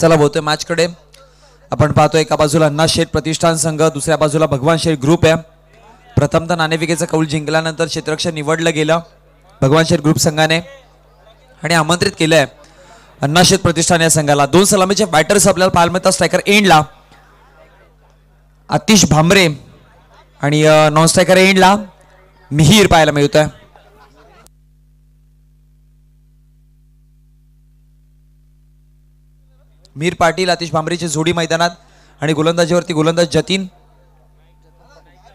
चला बोलतोय मॅच कडे। आपण पाहतोय एका बाजूला अन्ना शेठ प्रतिष्ठान संघ, दुसऱ्या बाजूला भगवान शेठ ग्रुप आहे। प्रथमतः नाणेफेकीचा कौल जिंकल्यानंतर क्षेत्ररक्षक निवडलं गेलं भगवान शेठ ग्रुप संघाने आणि आमंत्रित केलंय अन्ना शेठ प्रतिष्ठान या संघाला। दोन सलामीचे बॅटर्स आपल्याला पाहायला मिळतात। स्ट्रायकर एंडला आतिश भामरे आणि नॉन स्ट्रायकर एंडला मिहीर पाहायला मिळतोय। मीर पाटील आतिश भामरेची जोडी मैदानात आणि गोलंदाजीवरती गोलंदाज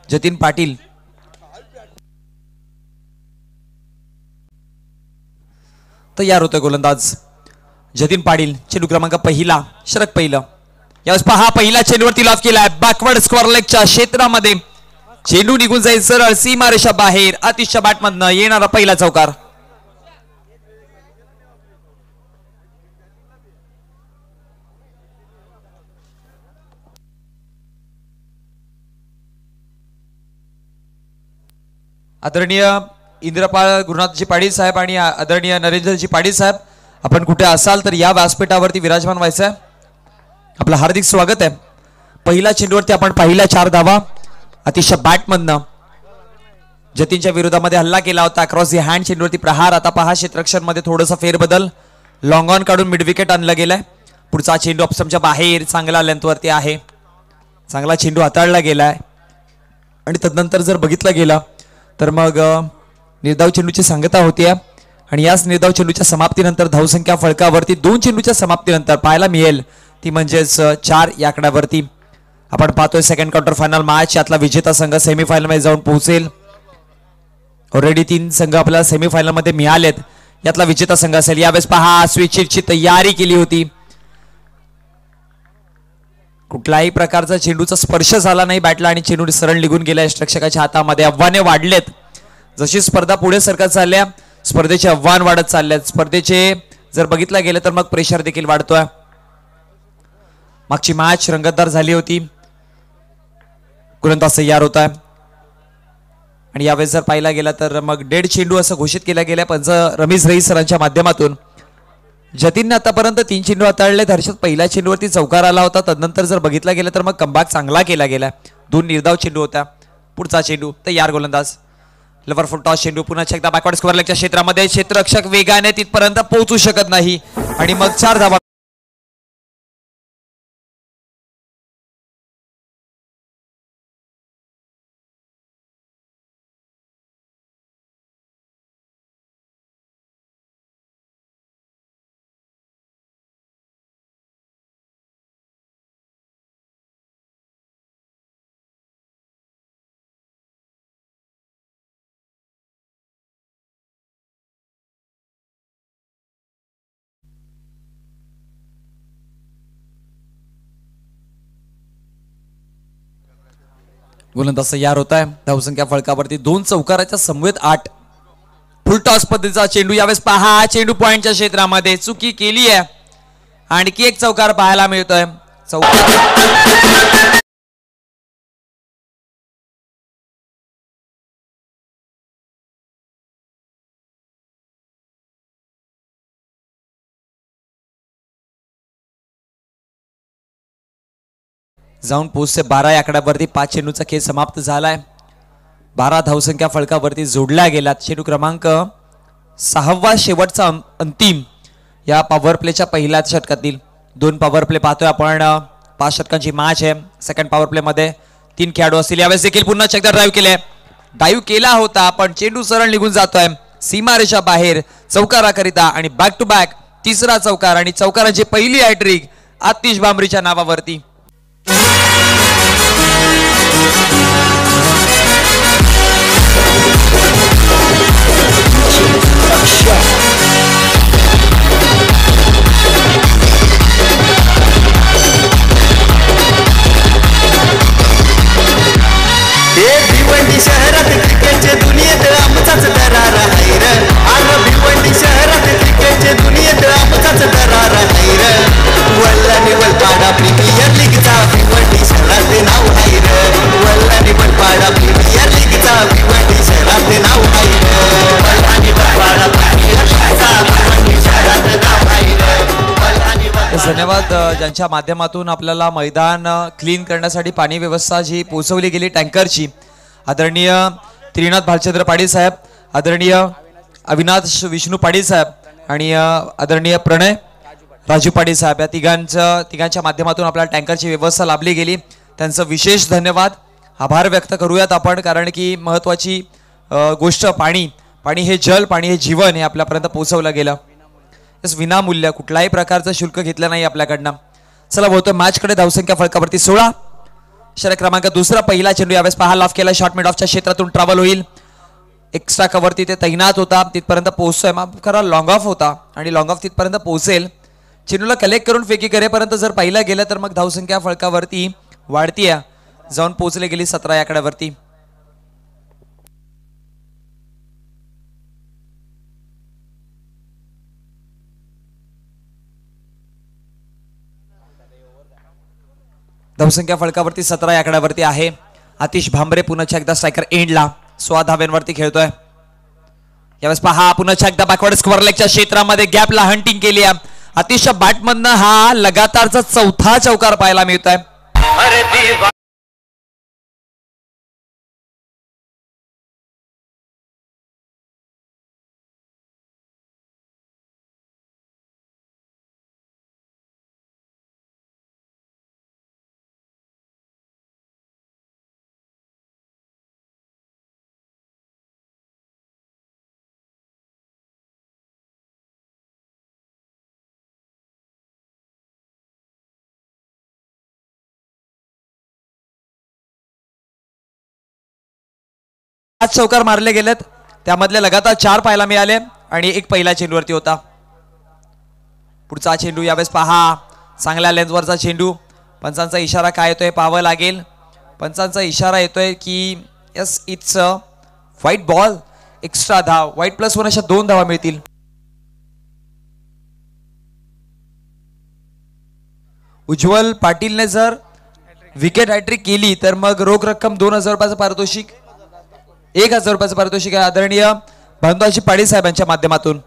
जतीन पाटील। तयार होतोय गोलंदाज जतीन पाटील। चेंडू क्रमांक पहिला, षटक पहिलं। यावेळेस पहा पहिला चेंडूवरती लॉफ केलाय बॅकवर्ड स्क्वेअर लेगच्या क्षेत्रामध्ये। चेंडू निघून जाईल सरळ सीमारेषा बाहेर। आतिशच्या बॅटमधनं येणारा पहिला चौकार। आदरणीय इंद्रपाल गुरुनाथजी पाटील साहेब आणि आदरणीय नरेंद्रजी पाटील साहेब, आपण कुठे असाल तर या व्यासपीठावरती विराजमान व्हायचं। आपलं हार्दिक स्वागत आहे। पहिल्या चेंडूवरती आपण पाहिला 4 धावा अतिशय बॅटमधनं जतीनच्या विरोधामध्ये हल्ला केला होता। क्रॉस दी हँड चेंडूवरती प्रहार। आता पहा क्षेत्ररक्षण मध्ये थोडासा फेरबदल, लॉंग ऑन काढून मिड विकेट आणलं गेलाय। पुढचा चेंडू ऑप्शनच्या बाहेर, चांगला लेंथवरती आहे। चांगला चेंडू हाताळला गेलाय आणि तदनंतर जर बघितलं गेलं तर मग निर्धाव चेंडूची सांगता होती आणि याच निर्धाव चेंडूच्या समाप्तीनंतर धावसंख्या फळकावरती 2 चेंडूच्या समाप्तीनंतर पाहायला मिळेल ती म्हणजेच 4 या आकड्यावरती। आपण पाहतोय सेकंड क्वार्टर फायनल मॅच, यातला विजेता संघ सेमीफायनल मध्ये जाऊन पोहोचेल। ऑलरेडी 3 संघ आपल्याला सेमीफायनल मध्ये मिळालेत, यातला विजेता संघ असेल। यावेळेस पहा स्विचची तयारी केली होती, कुठल्याही प्रकारचा चेंडूचा स्पर्श झाला नाही बॅटला आणि चेंडू सरळ निघून गेला रक्षकाच्या हातामध्ये। आव्हाने वाढलेत, जशी स्पर्धा पुढे सरकत चालल्या स्पर्धेचे आव्हान वाढत चाललेत। स्पर्धेचे जर बघितलं गेलं तर मग प्रेशर देखील वाढतोय। मागची मॅच रंगतदार झाली होती, गोलंदाज तयार होत आहे आणि यावेळेस जर पाहिला गेला तर मग डेड चेंडू असं घोषित केला गेलाय पंच रमेश रईस सरांच्या माध्यमातून। जतीनने आतापर्यंत 3 चेंडू हाताळलेत। हर्षद पहिल्या चेंडूवरती चौकार आला होता, तदनंतर जर बघितला गेलं तर मग कमबॅक चांगला केला गेला। 2 निर्धाव चेंडू होता। पुढचा चेंडू तयार, गोलंदाज लवर फुल टॉस चेंडू पुन्हा एकदा बॅकवर्ड स्क्वेअर लेगच्या क्षेत्रामध्ये। क्षेत्ररक्षक वेगाने तिथपर्यंत पोहोचू शकत नाही आणि मग 4 धावा। गोलंदाज तयार होत आहे। धावसंख्या फळकावरती 2 चौकाराच्या समवेत 8। फुल टॉस पद्धतीचा चेंडू। यावेळेस पहा चेंडू पॉइंटच्या क्षेत्रामध्ये चुकी केली आहे, आणखी एक चौकार पाहायला मिळतोय। जाऊन पोहोचते 12 या आकड्यावरती। 5 चेंडूचा खेळ समाप्त झालाय। 12 धावसंख्या फळकावरती जोडल्या गेल्यात। चेंडू क्रमांक 6वा शेवटचा अंतिम या पॉवर प्लेच्या पहिल्या षटकातील। 2 पॉवर प्ले पाहतोय आपण। 5 षटकांची मॅच आहे। सेकंड पॉवर प्ले मध्ये 3 खेळाडू असतील। यावेळेस देखील पुन्हा एकदा ड्राईव्ह केला होता, पण चेंडू सरळ निघून जातोय सीमारेषा बाहेर चौकाराकरिता आणि बॅक टू बॅक 3रा चौकार आणि चौकाराची पहिली हॅट्रिक आतिश भामरेच्या नावावरती। भिवंडी शहरात क्रिकेटच्या दुनियेत आमचाच दरारा आहे रे। अरे भिवंडी शहरात क्रिकेटच्या दुनियेत आमचाच दरारा आहे रे। वल्लाने वलपाडा प्रीमियर लीगचा भिवंडी शहरात नाव आहे रे। वल्लाने धन्यवाद ज्यांच्या माध्यमातून आपल्याला मैदान क्लीन करण्यासाठी पाणी व्यवस्था जी पोहोचवली गेली टँकरची, आदरणीय त्रिनाथ भालचंद्र पाटील साहेब, आदरणीय अविनाश विष्णू पाटील साहेब आणि आदरणीय प्रणय राजू पाटील साहेब, या तिघांच्या माध्यमातून आपल्याला टँकरची व्यवस्था लाभली गेली. त्यांचं विशेष धन्यवाद, आभार व्यक्त करूयात आपण, कारण की महत्त्वाची गोष्ट पाणी हे जल, पाणी हे जीवन हे आपल्यापर्यंत पोहोचवलं गेलं. विनामूल्य, कुठलाही प्रकारचं शुल्क घेतलं नाही आपल्याकडनं. चला बोलतोय मॅचकडे. धावसंख्या फलकावरती 16. षटक क्रमांक दुसरा. पहिला चेंडू यावेळेस पहा लाफ केला, शॉर्ट मिड ऑफच्या क्षेत्रातून ट्रॅव्हल होईल. एक्स्ट्रा कव्हरती ते तैनात होता, तिथपर्यंत पोहोचतोय. माफ करा, लॉंग ऑफ होता आणि लॉंग ऑफ तिथपर्यंत पोहोचेल. चेंडूला कलेक्ट करून फेकी करेपर्यंत जर पाहिलं गेलं तर मग धावसंख्या फलकावरती वाढतीये, जाऊन पोहोचले गेली 17 या आकड्यावरती. धावसंख्या फलकावरती 17 या आकड्यावरती आहे. आतिश भांबरे पुन्हा एकदा स्ट्रायकर एंडला 16 धाब्यांवरती खेळतोय. यावेळेस पहा पुन्हा एकदा बॅकवर्ड स्क्वेअर लेगच्या क्षेत्रामध्ये गॅपला हंटिंग केली आहे. आतिशच्या बॅटमधनं हा लगातारचा चौथा चौकार पाहायला मिळतोय. पाच चौकार मारले गेलेत, त्यामधले लगातार 4 पाहायला मिळाले आणि एक पहिला चेंडूवरती होता. पुढचा चेंडू यावेळेस पहा, चांगल्या लेंथवरचा चेंडू. पंचांचा इशारा काय येतोय पाहावं लागेल. पंचांचा इशारा येतोय की yes it's a wide ball. Extra धाव, व्हाईट प्लस 1 अशा 2 धावा मिळतील. उज्ज्वल पाटीलने जर विकेट हॅट्रिक केली तर मग रोख रक्कम 2000 रुपयाचं पारितोषिक, 1000 रुपयाचं पारितोषिक आहे आदरणीय भानुदासजी पाटील साहेबांच्या माध्यमातून.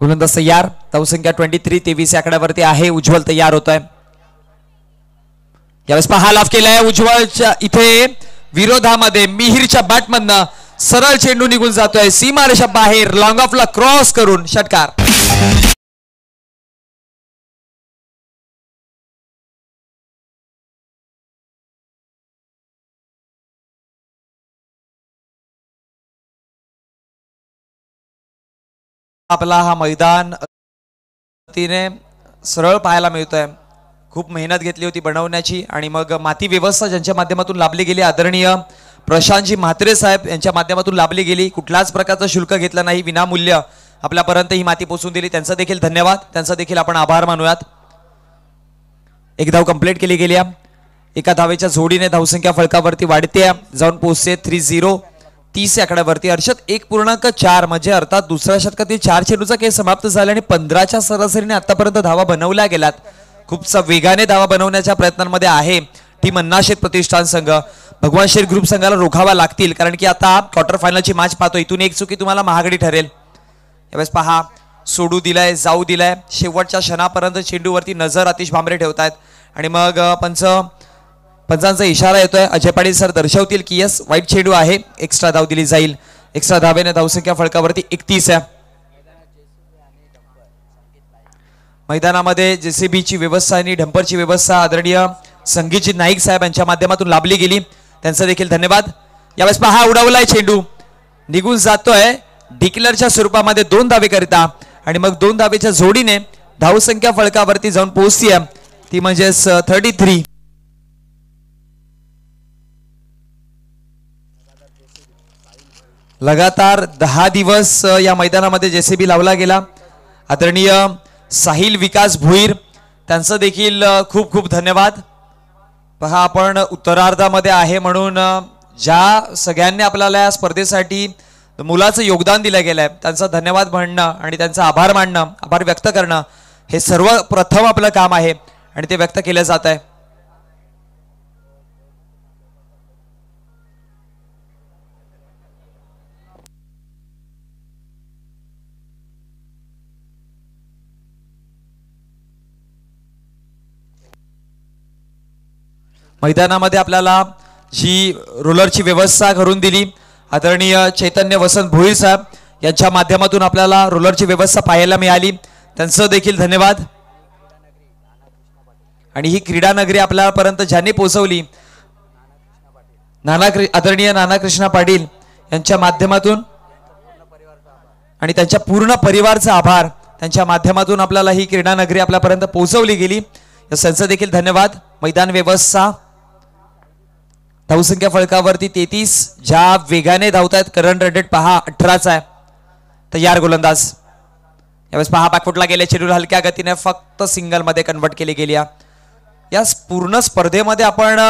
गोलंदाज तयार. धावसंख्या 23. 23 आकड्यावरती आहे. उज्ज्वल तयार होत आहे. यावेळेस पहा लाफ केलाय उज्ज्वलच्या इथे विरोधामध्ये मिहिरच्या बॅटमधनं सरळ चेंडू निघून जातोय सीमारेषा बाहेर, लॉंग ऑफला क्रॉस करून षटकार. आपला हा मैदान तिने सरळ पाहायला मिळतोय. खूप मेहनत घेतली होती बनवण्याची आणि मग माती व्यवस्था ज्यांच्या माध्यमातून लाभली गेली, आदरणीय प्रशांतजी म्हात्रे साहेब यांच्या माध्यमातून लाभली गेली. कुठलाच प्रकारचं शुल्क घेतलं नाही, विनामूल्य आपल्यापर्यंत ही माती पोहोचून दिली. त्यांचा देखील धन्यवाद, त्यांचा देखील आपण आभार मानूयात. एक धाव कंप्लीट केली गेली. एका धावेच्या जोडीने धावसंख्या फलकावरती वाढते, जाऊन पोहोचते 30. 30 आकड्यावरती. हर्षद 1.4 म्हणजे अर्थात दुसऱ्या षटकातील 4 चेंडूचा खेळ समाप्त झाला आणि 15च्या सरासरीने आतापर्यंत धावा बनवल्या गेल्यात. खूपसा वेगाने धावा बनवण्याच्या प्रयत्नांमध्ये आहे टीम अन्नाशेत प्रतिष्ठान संघ. भगवान शेठ ग्रुप संघाला रोखावा लागतील, कारण की आता क्वार्टर फायनलची मॅच पाहतो. इथून एक चुकी तुम्हाला महागडी ठरेल. यावेळेस पहा सोडू दिलाय, जाऊ दिलाय. शेवटच्या क्षणापर्यंत चेंडूवरती नजर आतिश भांबरे ठेवतायत आणि मग पंचांचा इशारा येतोय. अजय पाटील सर दर्शवतील की यस वाईट चेंडू आहे, एक्स्ट्रा धाव दिली जाईल. एक्स्ट्रा धावेने धावसंख्या फलकावरती 31 आहे. मैदानामध्ये जेसीबीची व्यवस्था आणि डंपरची व्यवस्था आदरणीय संगीतजी नाईक साहेब यांच्या माध्यमातून लाभली गेली, त्यांचा देखील धन्यवाद. यावेळेस पहा उडवलाय चेंडू, निघून जातोय डिक्लेअरच्या स्वरूपामध्ये 2 धावे करिता आणि मग 2 धावेच्या जोडीने धावसंख्या फलकावरती जाऊन पोहोचतीये, ती म्हणजेच 33. लगातार 10 दिवस या मैदानामध्ये जेसीबी लावला गेला. आदरणीय साहिल विकास भुईर त्यांचं देखील खूप खूप धन्यवाद. पहा आपण उत्तरार्धामध्ये आहे म्हणून ज्या सगळ्यांनी आपल्याला या स्पर्धेसाठी मुलाचं योगदान दिलं गेलंय त्यांचा धन्यवाद म्हणणं आणि त्यांचा आभार मानणं, आभार व्यक्त करणं हे सर्वप्रथम आपलं काम आहे आणि ते व्यक्त केलं जात आहे. मैदानामध्ये आपल्याला जी रोलरची व्यवस्था करून दिली आदरणीय चैतन्य वसंत भोईर साहेब यांच्या माध्यमातून आपल्याला रोलरची व्यवस्था पाहायला मिळाली, त्यांचं देखील धन्यवाद। आणि ही क्रीडा नगरी आपल्यापर्यंत ज्यांनी पोहोचवली आदरणीय नाना कृष्णा पाटील यांच्या माध्यमातून आणि त्यांच्या पूर्ण परिवाराचा आभार, त्यांच्या माध्यमातून आपल्याला ही क्रीडा नगरी आपल्यापर्यंत पोहोचवली गेली, त्यांचं देखील धन्यवाद। मैदान व्यवस्था धावसंख्या फलकावरती 33 ज्या वेगाने धावतायत, करंट रेटेड पहा 18चा आहे। तयार गोलंदाज यावेळेस पहा बॅकफुटला गेले, चेंडू हलक्या गतीने फक्त सिंगल मध्ये कन्वर्ट केली गेली। या पूर्ण स्पर्धेमध्ये आपण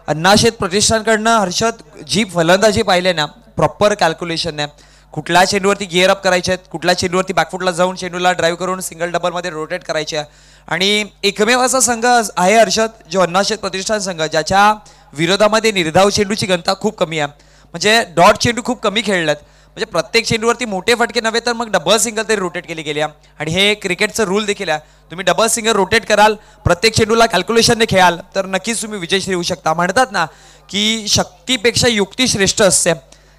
अण्णाशेत प्रतिष्ठानकडनं हर्षद जी फलंदाजी पाहिले ना, प्रॉपर कॅल्क्युलेशन आहे, कुठल्या चेंडूवरती गिअर अप करायचे आहेत, कुठल्या चेंडूवरती बॅकफुटला जाऊन चेंडूला ड्राईव्ह करून सिंगल डबल मध्ये रोटेट करायचे आहे। आणि एकमेव असा संघ आहे हर्षद जो अण्णाशेत प्रतिष्ठान संघ ज्याच्या विरोधामध्ये निर्धाव चेंडूची घनता खूप कमी आहे, म्हणजे डॉट चेंडू खूप कमी खेळलेत, म्हणजे प्रत्येक चेंडूवरती मोठे फटके नव्हे तर मग डबल सिंगल तरी रोटेट केली गेली आहे। आणि हे क्रिकेटचं रूल देखील आहे, तुम्ही डबल सिंगल रोटेट कराल, प्रत्येक चेंडूला कॅल्क्युलेशनने खेळाल तर नक्कीच तुम्ही विजयश्री होऊ शकता। म्हणतात ना की शक्तीपेक्षा युक्ती श्रेष्ठ असते,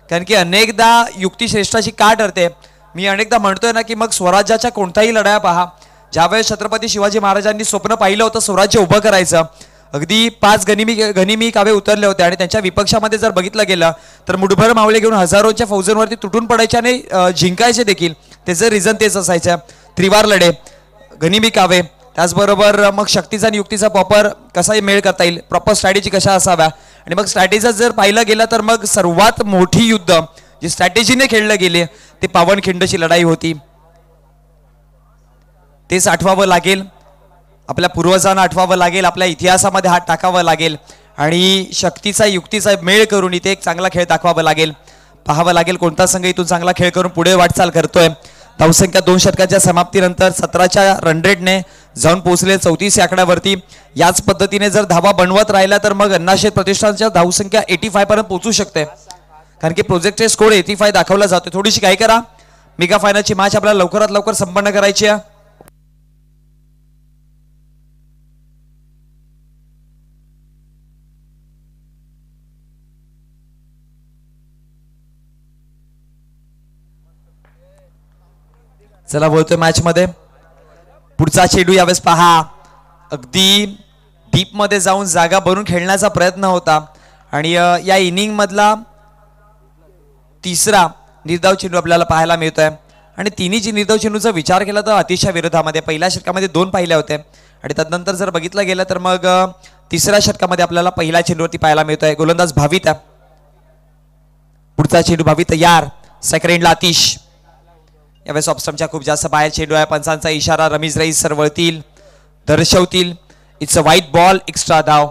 कारण की अनेकदा युक्ती श्रेष्ठाची का ठरते। मी अनेकदा म्हणतोय ना की मग स्वराज्याच्या कोणताही लढाया पहा, ज्यावेळेस छत्रपती शिवाजी महाराजांनी स्वप्न पाहिलं होतं स्वराज्य उभं करायचं, अगदी 5 गनिमी कावे उतरले होते आणि त्यांच्या विपक्षामध्ये जर बघितलं गेलं तर मुठभर मावळे घेऊन हजारोंच्या फौजांवरती तुटून पडायचे आणि जिंकायचे देखील, त्याचं रिझन तेच असायचं, त्रिवार लढे, गनिमी कावे, त्याचबरोबर मग शक्तीचा आणि युक्तीचा प्रॉपर कसा मेळ करता येईल, प्रॉपर स्ट्रॅटेजी कशा असाव्या। आणि मग स्ट्रॅटेजी जर पाहिलं गेलं तर मग सर्वात मोठी युद्ध जी स्ट्रॅटेजीने खेळलं गेले ते पावनखिंडची लढाई होती, तेच आठवावं लागेल, आपल्या पूर्वजांना आठवावं लागेल, आपल्या इतिहासामध्ये हात टाकावं लागेल आणि शक्तीचा युक्तीचा मेळ करून इथे एक चांगला खेळ दाखवावा लागेल, पाहावं लागेल कोणता संघ इथून चांगला खेळ करून पुढे वाटचाल करतोय। धावसंख्या 2 षटकाच्या समाप्तीनंतर 17च्या रन रेटने जाऊन पोहोचले 34 या आकड्यावरती। याच पद्धतीने जर धावा बनवत राहिला तर मग अण्णाशेत प्रतिष्ठानच्या धावसंख्या 85 पर्यंत पोहोचू शकते, कारण की प्रोजेक्टेड स्कोर 85 दाखवला जातो। थोडीशी काय करा, मेगा फायनलची मॅच आपल्याला लवकरात लवकर संपन्न करायची आहे। चला बोलतोय मॅच मध्ये पुढचा चेंडू यावेळेस पहा, अगदी डीप मध्ये जाऊन जागा बनवून खेळण्याचा प्रयत्न होता आणि या इनिंग मधला तिसरा निर्धाव चेंडू आपल्याला पाहायला मिळतोय। आणि तिन्ही निर्धाव चेंडूचा विचार केला तर अतिशय विरोधामध्ये, पहिल्या षटकामध्ये 2 पाहिले होते आणि त्यानंतर जर बघितलं गेलं तर मग तिसऱ्या षटकामध्ये आपल्याला पहिल्या चेंडूवरती पाहायला मिळतोय। गोलंदाज भावित, पुढचा चेंडू भावित तयार, सेकंड एंडला आतिश, यावेळेस ऑफस्टंपच्या खूप जास्त बाहेर चेंडू आहे, पंचांचा इशारा, रमीज रईस सरवळतील, दर्शवतील, it's a wide ball, extra धाव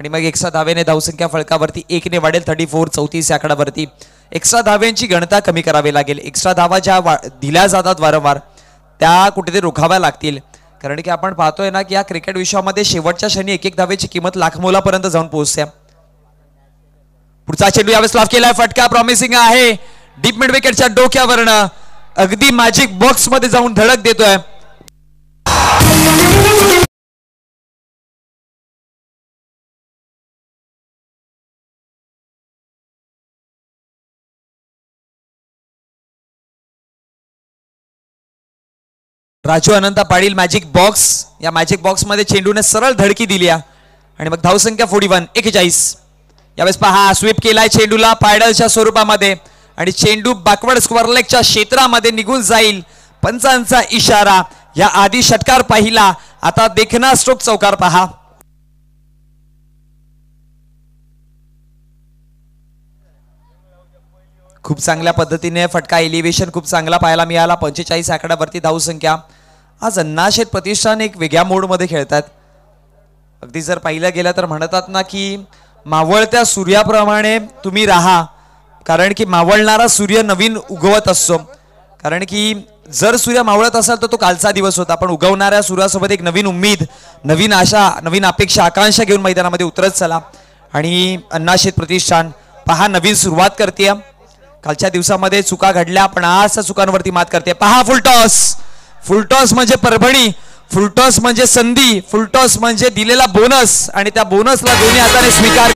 आणि मग एक्स्ट्रा धावेने धावसंख्या फलकावरती 1 ने वाढेल 34 या आकड्यावरती। एक्स्ट्रा धाव्यांची गणना कमी करावी लागेल, एक्स्ट्रा धावा ज्या दिल्या जातात वारंवार त्या कुठेतरी रोखाव्या लागतील, कारण की आपण पाहतोय ना की या क्रिकेट विश्वामध्ये शेवटच्या क्षणी एक धावेची किंमत लाखमोलापर्यंत जाऊन पोहोचते। पुढचा चेंडू यावेळेस लाफ केलाय, फटका प्रॉमिसिंग आहे, डीप मिड विकेटच्या डोक्यावरनं अगदी मॅजिक बॉक्स मध्ये जाऊन धडक देतोय। राजू अनंता पाटील मॅजिक बॉक्स, या मॅजिक बॉक्स मध्ये चेंडूने सरळ धडकी दिली आणि मग धावसंख्या 41। यावेळेस पहा स्वीप केलाय चेंडूला पायडलच्या स्वरूपामध्ये आणि चेंडू बॅकवर्ड स्क्वेअर लेगच्या क्षेत्रामध्ये निघून जाईल, पंचांचा इशारा। या आधी षटकार पाहिला, आता देखना स्ट्रोक चौकार पहा। खूप चांगल्या पद्धतीने फटका एलिव्हेशन खूप चांगला पाहायला मिळाला, 45 आकड्यावरती धावसंख्या। आज अण्णाशेत प्रतिष्ठान एक वेगळ्या मोड मध्ये खेळतात, अगदी जर पाहिलं गेलं तर म्हणतात ना की मावळत्या सूर्याप्रमाणे तुम्ही राहा, कारण की मावळणारा सूर्य नवीन उगवत असतो, कारण की जर सूर्य मावळत असेल तर तो कालचा दिवस होता, पण उगवणाऱ्या सूर्यासोबत एक नवीन उम्मीद, नवीन आशा, नवीन अपेक्षा, आकांक्षा घेऊन मैदानामध्ये उतरत चला। आणि अण्णाशेत प्रतिष्ठान पहा नवीन सुरुवात करते, कालच्या दिवसामध्ये चुका घडल्या पण आज चुकांवरती मात करते। पहा फुलटॉस, फुलटॉस म्हणजे परभणी, फुलटॉस म्हणजे संधी, फुलटॉस म्हणजे दिलेला बोनस आणि त्या बोनसला दोन्ही हाताने स्वीकार.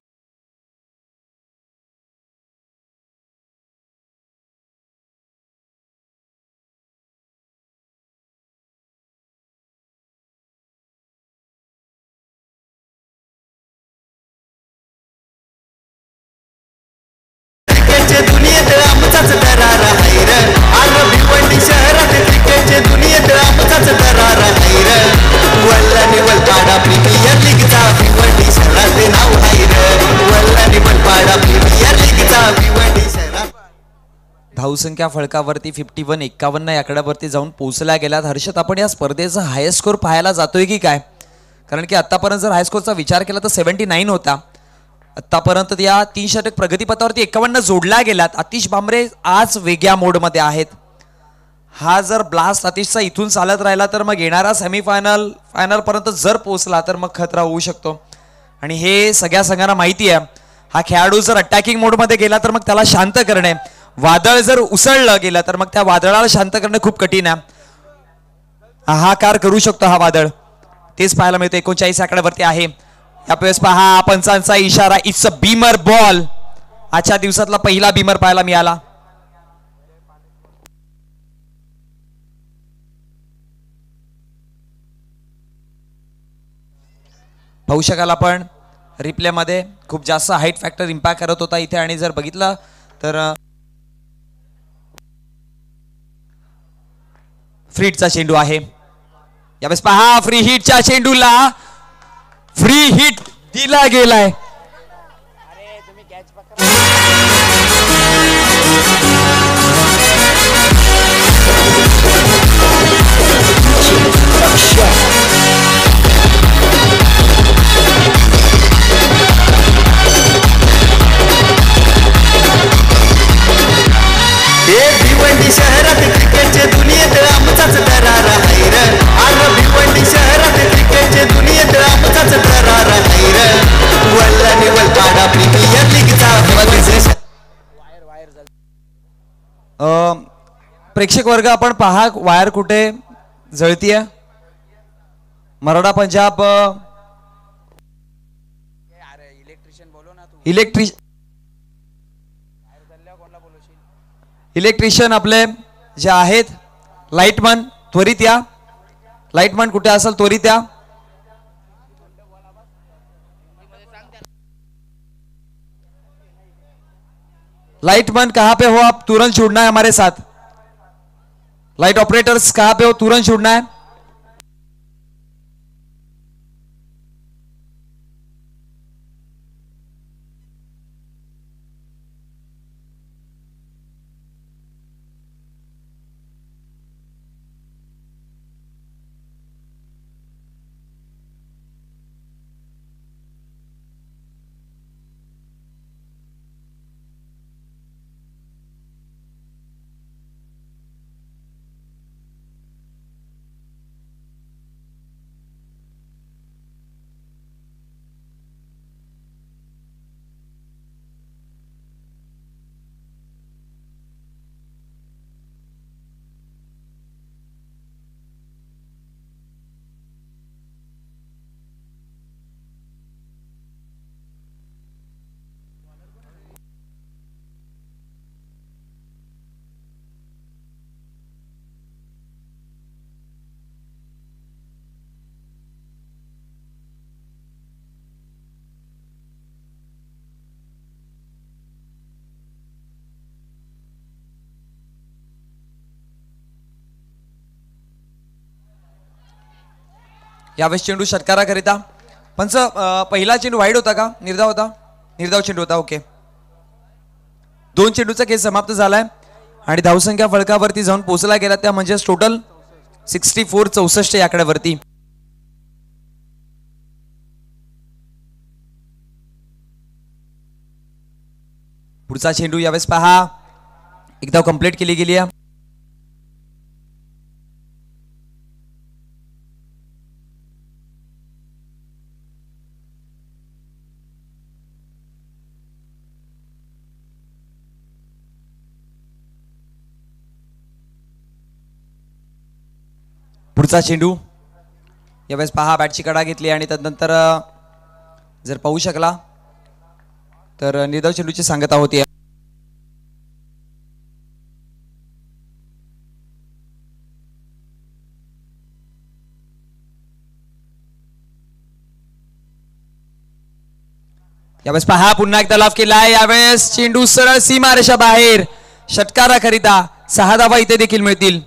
क्रिकेटच्या दुनियेत आमचाच दरारा हाय र. आर भिवंडी शहरात क्रिकेटच्या दुनियेत आमचाच दरारा हाय र. वल्लाने वलपाडा प्रीमियर लीगचा भिवंडी शहरात नाव हाय र. वल्लाने वलपाडा प्रीमियर लीगचा भिवंडी शहरात. धावसंख्या फळकावरती 51 51 या आकड्यावरती जाऊन पोहोचल्या गेल्यात. हर्षद, आपण या स्पर्धेचा हायस्ट स्कोर पाहायला जातोय की काय? कारण की आतापर्यंत जर हाय स्कोरचा विचार केला तर 79 होता. आतापर्यंत या 3 षटक प्रगतीपथावरती 51 जोडल्या गेल्यात. आतिश भांबरे आज वेगळ्या मोडमध्ये आहेत. हा जर ब्लास्ट आतिशचा इथून चालत राहिला तर मग येणारा सेमीफायनल फायनलपर्यंत जर पोहोचला तर मग खतरा होऊ शकतो. आणि हे सगळ्या संघांना माहिती आहे. हा खेळाडू जर अटॅकिंग मोडमध्ये गेला तर मग त्याला शांत करणे, वादळ जर उसळलं गेलं तर मग त्या वादळाला शांत करणे खूप कठीण आहे. हाहाकार करू शकतो हा वादळ. तेच पाहायला मिळतं. 39 आकड्यावरती आहे. यावेळेस पहा पंचांचा इशारा, इट्स अ बीमर बॉल. आजच्या दिवसातला पहिला बीमर पाहायला मिळाला. पाहू शकाल आपण रिप्ले मध्ये खूप जास्त हाईट फॅक्टर इम्पॅक्ट करत होता इथे. आणि जर बघितलं तर फ्री हिटचा चेंडू आहे. यावेळेस पहा फ्री हिटच्या चेंडूला फ्री हिट दिला गेलाय. हे भिवंडी शहरात क्रिकेटच्या दुनियेत आमचाच दरारा हाय र. आर भिवंडी शहरात क्रिकेटच्या दुनियेत आमचाच दरारा हाय र. वल्लाने वलपाडा प्रीमियर लीगचा प्रेक्षक वर्ग आपण पहा वायर कुठे जळतीये. मराठा पंजाब इलेक्ट्रिशियन आपले जे आहेत लाईटमन त्वरित या. लाईटमन कुठे असेल त्वरित या. लाइटमैन कहां पे हो आप? तुरंत जुड़ना है हमारे साथ. लाइट ऑपरेटर्स कहां पे हो? तुरंत जुड़ना है. यावेळेस चेंडू षटकाराकरिता. पंच, पहिला चेंडू वाईड होता का निर्धाव होता? निर्धाव चेंडू होता. ओके. 2 चेंडूचा खेळ समाप्त झालाय आणि धावसंख्या फळकावरती जाऊन पोहोचला गेला त्या म्हणजे टोटल 64 64 या आकड्यावरती. पुढचा चेंडू यावेळेस पहा एकदा कंप्लीट केली गेली आहे. पुढचा चेंडू यावेळेस पहा बॅटची कडा घेतली आणि तदनंतर जर पाहू शकला तर निर्धाव चेंडूची सांगता होती. यावेळेस पहा पुन्हा एकदा लाफ केलाय. यावेळेस चेंडू सरळ सीमारेषा बाहेर षटकाराकरिता 6 धावा इथे देखील मिळतील.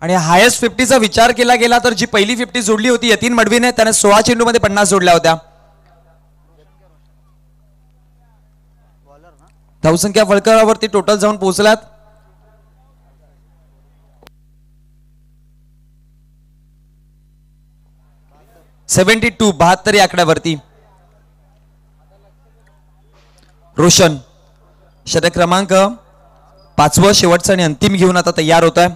आणि हायेस्ट 50चा विचार केला गेला तर जी पहिली 50 जोडली होती यतीन मडवीने, त्याने 16 चेंडू मध्ये 50 जोडल्या होत्या. धावसंख्या फलकावरती टोटल जाऊन पोहोचल्यात 72 72 या आकड्यावरती. रोशन षटक क्रमांक 5 शेवटचा आणि अंतिम घेऊन आता तयार होत आहे.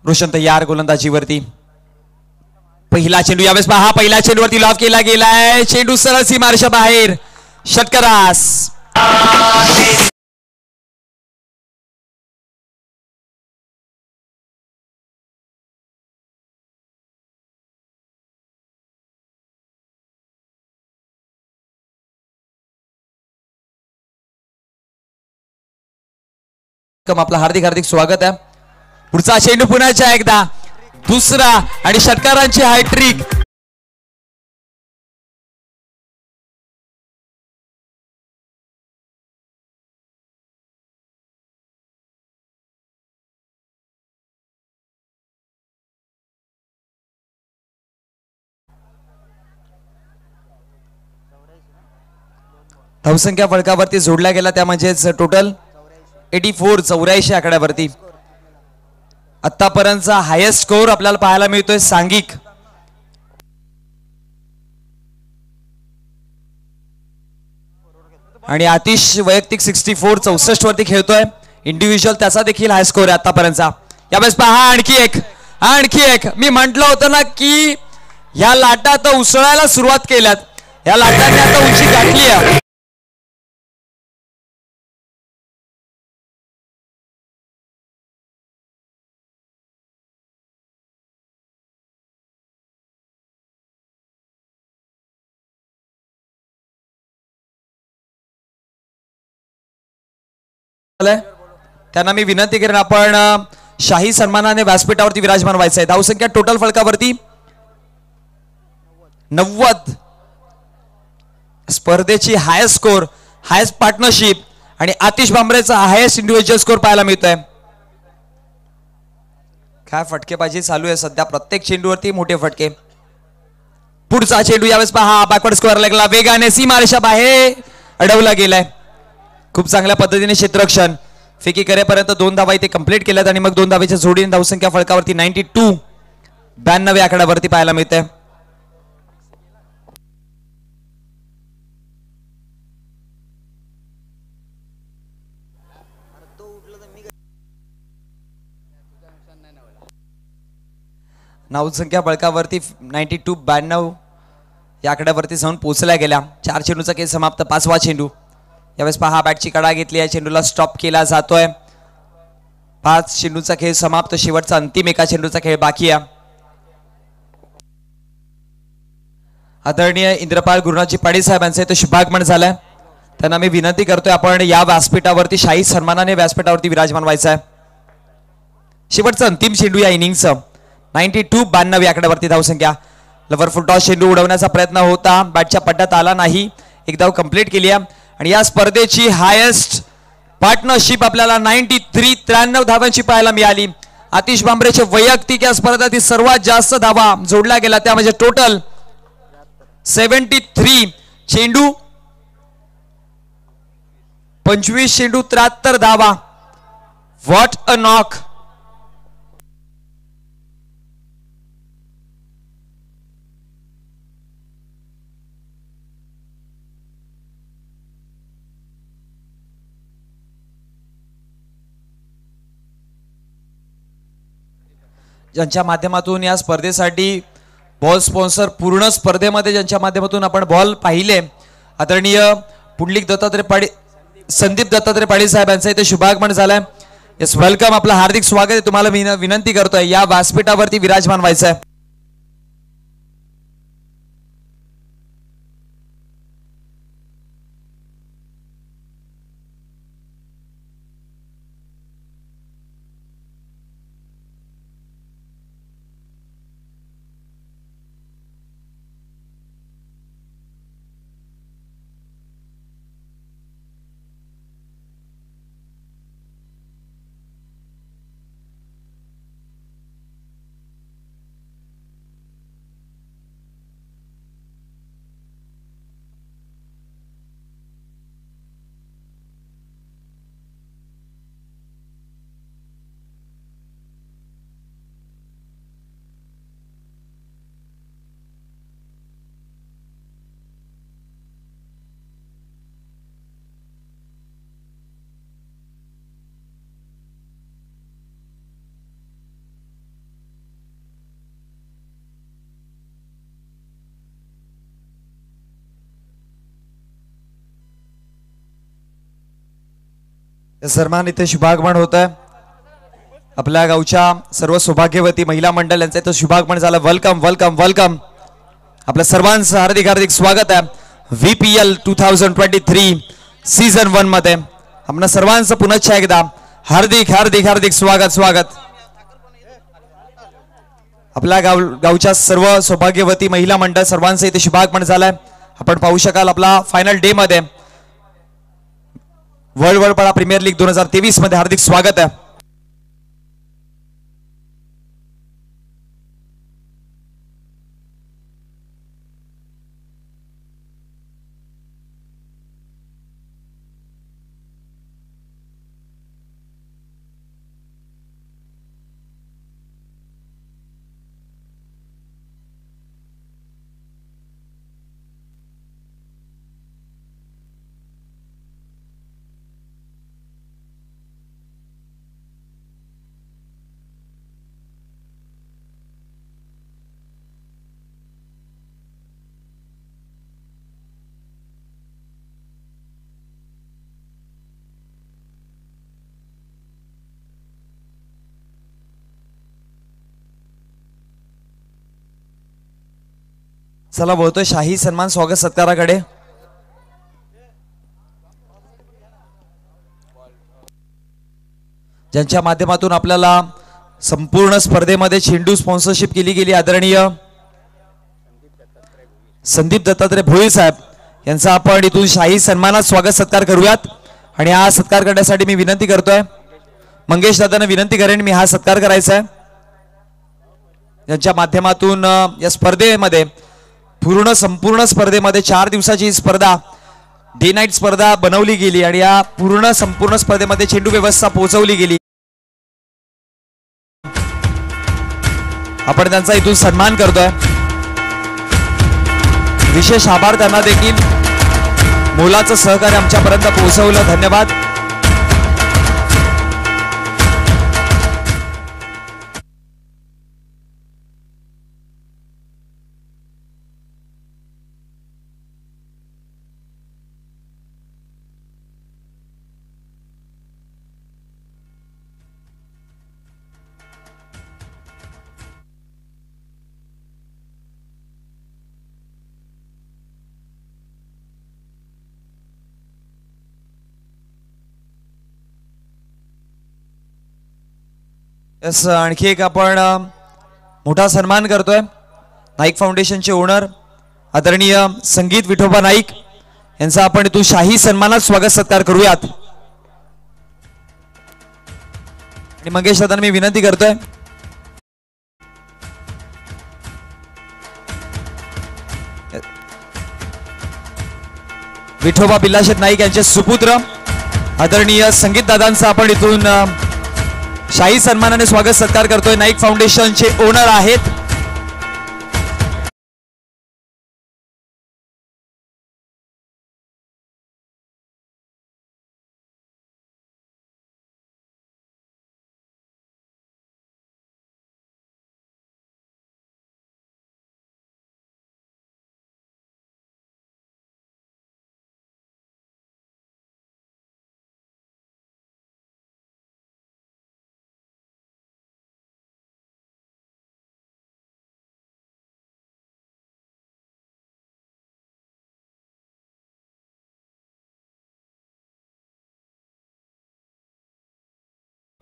रोशन तयार गोलंदाजीवरती. पहिला चेंडू यावेळेस पहा पहिल्या चेंडूवरती लॉफ केला गेलाय. चेंडू सरळ सीमारेषा बाहेर षटकारास. आपलं हार्दिक हार्दिक स्वागत आहे. पुढचा चेंडू पुन्हा एकदा दुसरा आणि षटकारांची हॅट्रिक. धावसंख्या फलकावरती जोडल्या गेला त्या म्हणजेच टोटल 84 84 आकड्यावरती. आतापर्यंतचा हायेस्ट स्कोर आपल्याला पाहायला मिळतोय सांघिक. आणि आतिश वैयक्तिक 64 64 वरती खेळतोय. इंडिव्हिज्युअल त्याचा देखील हाय स्कोर आहे आतापर्यंतचा. यावेळेस पहा आणखी एक मी म्हंटल होतं ना की या लाटा आता उसळायला सुरुवात केल्यात. या लाटांनी आता उंची गाठली आहे. त्यांना मी विनंती करेन आपण शाही सन्मानाने व्यासपीठावरती विराजमान व्हायचं आहे. धावसंख्या टोटल फलकावरती 90. स्पर्धेची हायेस्ट स्कोर हायेस्ट पार्टनरशिप आणि आतिश भांबरेचा हायेस्ट इंडिव्हिज्युअल स्कोर पाहायला मिळतोय. काय फटकेबाजी चालू आहे सध्या प्रत्येक चेंडूवरती मोठे फटके. पुढचा चेंडू यावेळेस पहा बॅकवर्ड स्क्वेअर लागला वेगाने सीमारेषा बाहेर अडवला गेलाय. खूप चांगल्या पद्धतीने क्षेत्ररक्षण फेकी करेपर्यंत 2 धावा इथे कंप्लीट केल्यात आणि मग 2 धावेच्या जोडीने धावसंख्या फलकावरती 92 92 आकड्यावरती पाहायला मिळते. धावसंख्या फलकावरती 92 92 या आकड्यावरती जाऊन पोहोचल्या गेल्या. 4 चेंडूचा खेळ समाप्त. 5वा चेंडू यावेळेस पहा बॅटची कडा घेतली आहे. चेंडूला स्टॉप केला जातोय. 5 चेंडूचा खेळ समाप्त. शेवटचा अंतिम एका चेंडूचा खेळ बाकी आहे. आदरणीय इंद्रपाल गुरुनाथजी पाटील साहेबांचे तो शुभागमन झालंय. त्यांना मी विनंती करतोय आपण या व्यासपीठावरती शाही सन्मानाने व्यासपीठावरती विराजमान व्हायचं आहे. शेवटचा अंतिम चेंडू या इनिंगचं 92 92 आकड्यावरती धावसंख्या. लवर फुलटॉस चेंडू उडवण्याचा प्रयत्न होता, बॅटच्या पट्ट्यात आला नाही, एक धाव कंप्लीट केली आहे आणि या स्पर्धेची हायेस्ट पार्टनरशिप आपल्याला 93 धावांची पाहायला मिळाली. आतिश बांबरेचे वैयक्तिक या स्पर्धेतील सर्वात जास्त धावा जोडल्या गेल्या त्या म्हणजे टोटल 73 चेंडू 25 चेंडू 73 धावा. What a knock. ज्यांच्या माध्यमातून या स्पर्धेसाठी बॉल स्पॉन्सर पूर्ण स्पर्धेमध्ये ज्यांच्या माध्यमातून आपण बॉल पाहिले आदरणीय पुंडलिक दत्तात्रय पाडी संदीप दत्तात्रय पाडी साहेब यांचा इथे शुभागमन झालाय. यस वेलकम, आपलं हार्दिक स्वागत आहे. तुम्हाला विनंती करतोय या व्यासपीठावरती विराजमान व्हायचं आहे. सन्मान इथे शुभागमन होत आहे. आपल्या गावच्या सर्व सौभाग्यवती महिला मंडळ यांचं इथं शुभागमन झालं. Welcome welcome welcome. आपल्या सर्वांचं हार्दिक हार्दिक स्वागत आहे VPL 2023 सीझन 1 मध्ये. आपण सर्वांचं पुनश्च एकदा हार्दिक हार्दिक हार्दिक स्वागत स्वागत. आपल्या गावच्या सर्व सौभाग्यवती महिला मंडळ सर्वांचं इथे शुभागमन झालंय. आपण पाहू शकाल आपला फायनल डे मध्ये वर्ल्ड वडपाडा प्रीमियर लीग 2023 मध्ये हार्दिक स्वागत आहे. चला बोलतोय शाही सन्मान स्वागत सत्काराकडे. ज्यांच्या माध्यमातून आपल्याला संपूर्ण स्पर्धेमध्ये चेंडू स्पॉन्सरशिप केली गेली आदरणीय संदीप दत्तात्रय भोई साहेब यांचा आपण इथून शाही सन्मानात स्वागत सत्कार करूयात. आणि हा सत्कार करण्यासाठी मी विनंती करतोय मंगेश दादांना विनंती करेन मी हा सत्कार करायचा आहे. ज्यांच्या माध्यमातून या स्पर्धेमध्ये संपूर्ण स्पर्धेमध्ये 4 दिवसाची स्पर्धा डे नाईट स्पर्धा बनवली गेली आणि या संपूर्ण स्पर्धेमध्ये चेंडू व्यवस्था पोहोचवली गेली. आपण त्यांचा इथून सन्मान करतोय. विशेष आभार त्यांना देखील मोलाचं सहकार्य आमच्यापर्यंत पोहोचवलं. धन्यवाद. आणखी एक आपण मोठा सन्मान करतोय. नाईक फाउंडेशनचे ओनर आदरणीय संगीत विठोबा नाईक यांचा आपण इथून शाही सन्मानात स्वागत सत्कार करूयात. आणि मंगेश दादा मी विनंती करतोय विठोबा बिलाशेत नाईक यांचे सुपुत्र आदरणीय संगीत दादांचा आपण इथून शाही सन्मानाने स्वागत सत्कार करतोय. नाईक फाउंडेशनचे ओनर आहेत.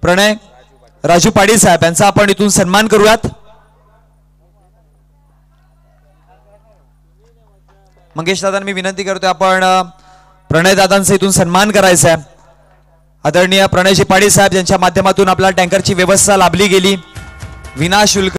प्रणय राजू पाटील साहेब यांचा आपण इथून सन्मान करूयात. मंगेश दादांनी मी विनंती करतोय आपण प्रणय दादांचा इथून सन्मान करायचा आहे. आदरणीय प्रणयजी पाटील साहेब यांच्या माध्यमातून आपल्या टँकरची व्यवस्था लाभली गेली विनाशुल्क.